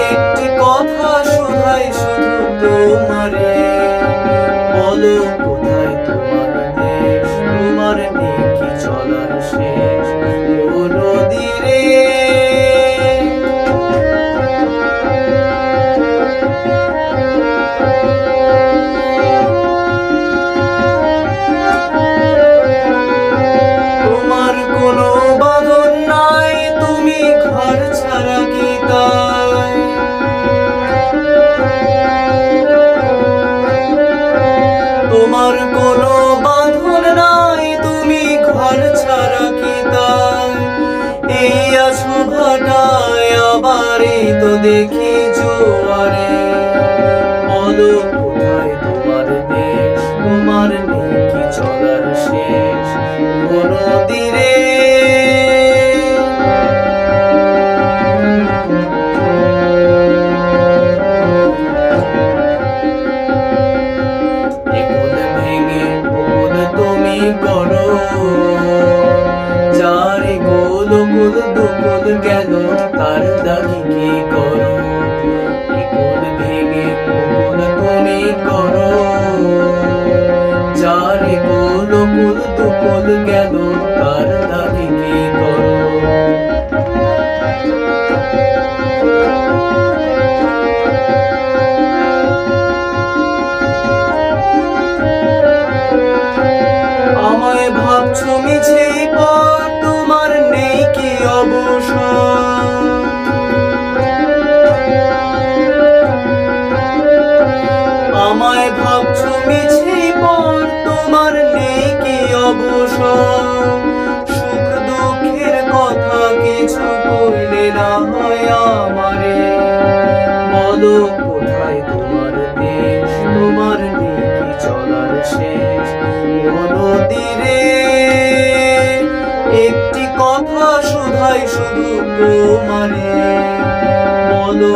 একটি কথা শুধাই শুধু তোমারে, বলো কোথায় তোমার দেশ, তোমার নেই কি চলার শেষ? ও নদী রে, তোমার কোনো বাঁধন নাই, তুমি ঘর ছাড়া কি তাই? তোমার কোনো বাঁধন নাই, তুমি ঘর ছাড়া কি তাই? এই আছো ভাটায়, আবারই তো দেখি জোয়ারে, বলো কোথায় তোমার দেশ, তোমার নেই কি চলার শেষ? ও নদী রে, করো যারে গোল গোল দুকুল গেল, তার দাগি কি করো? গোল ভেঙে গোল তুমি করো, যারে গোল গোল দুকুল গেল, তার দাগি কি করো? আমায় ভাবছো মিছে পর, তোমার নেই কি অবসর? আমায় ভাবছো মিছে পর, তোমার নেই কি অবসর? সুখ দুঃখের কথা কিছু কইলে না হয় আমারে, বলো কোথায় তোমার দেশ, তোমার নেই কি চলার শেষ? ও নদী রে, একটি কথা শুধাই শুধু তোমারে, বলো